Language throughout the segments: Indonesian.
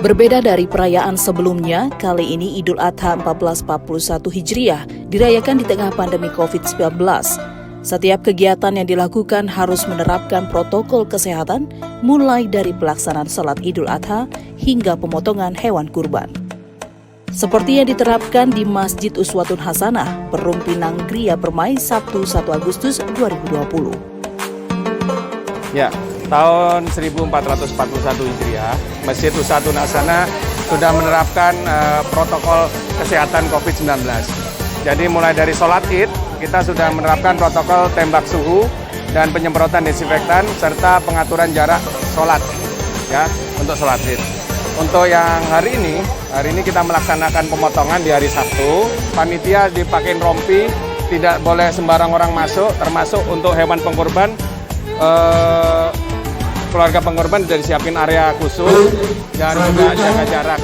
Berbeda dari perayaan sebelumnya, kali ini Idul Adha 1441 Hijriah dirayakan di tengah pandemi COVID-19. Setiap kegiatan yang dilakukan harus menerapkan protokol kesehatan, mulai dari pelaksanaan salat Idul Adha hingga pemotongan hewan kurban. Seperti yang diterapkan di Masjid Uswatun Hasanah, Perum Pinang Gria Permai, Sabtu 1 Agustus 2020. Ya, tahun 1441 Hijriah, Masjid Uswatun Hasanah sudah menerapkan protokol kesehatan COVID-19. Jadi mulai dari sholat Id, kita sudah menerapkan protokol tembak suhu dan penyemprotan desinfektan serta pengaturan jarak sholat ya untuk sholat Id. Untuk yang hari ini kita melaksanakan pemotongan di hari Sabtu. Panitia dipakein rompi, tidak boleh sembarang orang masuk, termasuk untuk hewan pengkorban. Keluarga pengkorban sudah disiapin area khusus dan juga jaga jarak.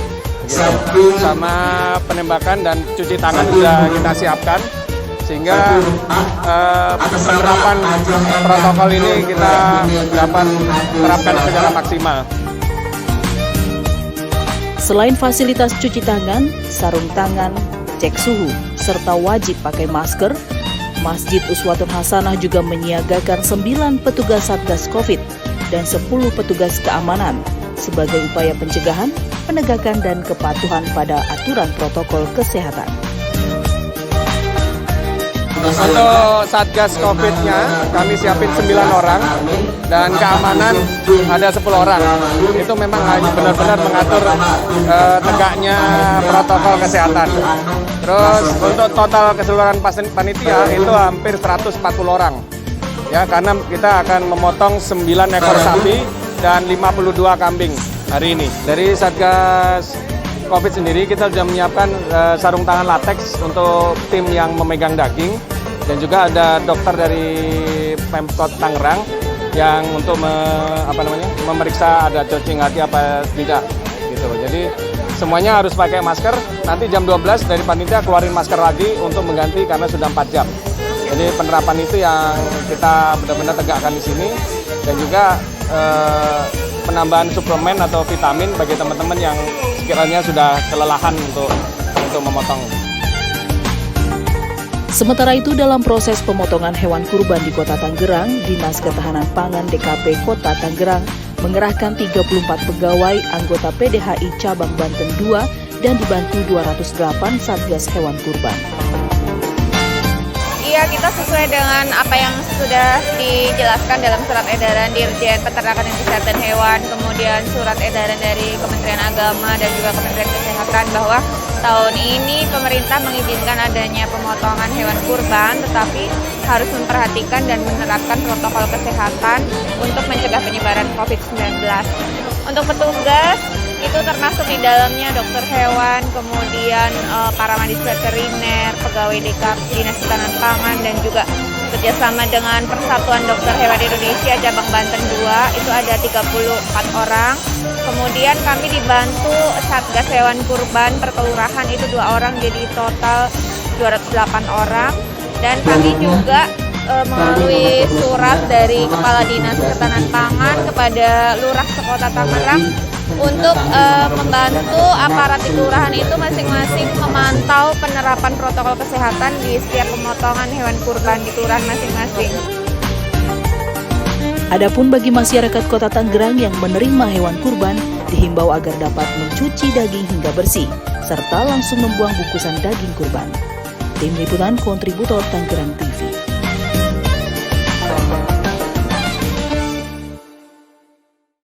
Gitu. Sama penembakan dan cuci tangan sudah kita siapkan, sehingga penerapan protokol ini kita dapat terapkan secara maksimal. Selain fasilitas cuci tangan, sarung tangan, cek suhu, serta wajib pakai masker, Masjid Uswatun Hasanah juga menyiagakan 9 petugas Satgas Covid dan 10 petugas keamanan sebagai upaya pencegahan, penegakan, dan kepatuhan pada aturan protokol kesehatan. Untuk Satgas Covid-nya, kami siapin 9 orang, dan keamanan ada 10 orang. Itu memang hanya benar-benar mengatur tegaknya protokol kesehatan. Terus untuk total keseluruhan panitia itu hampir 140 orang. Ya, karena kita akan memotong 9 ekor sapi dan 52 kambing hari ini. Dari Satgas Covid sendiri kita sudah menyiapkan sarung tangan latex untuk tim yang memegang daging, dan juga ada dokter dari Pemkot Tangerang yang untuk memeriksa ada cacing hati apa tidak gitu. Jadi semuanya harus pakai masker. Nanti jam 12 dari panitia keluarin masker lagi untuk mengganti karena sudah 4 jam. Jadi penerapan itu yang kita benar-benar tegakkan di sini, dan juga penambahan suplemen atau vitamin bagi teman-teman yang sekiranya sudah kelelahan untuk memotong. Sementara itu, dalam proses pemotongan hewan kurban di Kota Tangerang, Dinas Ketahanan Pangan DKP Kota Tangerang mengerahkan 34 pegawai anggota PDHI Cabang Banten 2 dan dibantu 208 Satgas Hewan Kurban. Iya, kita sesuai dengan apa yang sudah dijelaskan dalam surat edaran Dirjen Peternakan dan Kesehatan Hewan, kemudian surat edaran dari Kementerian Agama dan juga Kementerian Kesehatan, bahwa tahun ini pemerintah mengizinkan adanya pemotongan hewan kurban, tetapi harus memperhatikan dan menerapkan protokol kesehatan untuk mencegah penyebaran COVID-19. Untuk petugas, itu termasuk di dalamnya dokter hewan, kemudian para medis veteriner, pegawai Dinas Ketahanan Pangan, dan juga kerjasama dengan Persatuan Dokter Hewan Indonesia Cabang Banten 2, itu ada 34 orang. Kemudian kami dibantu Satgas Hewan Kurban per kelurahan itu 2 orang, jadi total 208 orang. Dan kami juga melalui surat dari Kepala Dinas Ketahanan Pangan kepada Lurah Sekota Tangerang untuk membantu aparat di kelurahan itu masing-masing memantau penerapan protokol kesehatan di setiap pemotongan hewan kurban di kelurahan masing-masing. Adapun bagi masyarakat Kota Tangerang yang menerima hewan kurban, dihimbau agar dapat mencuci daging hingga bersih, serta langsung membuang bungkusan daging kurban. Tim Liputan Kontributor Tangerang TV.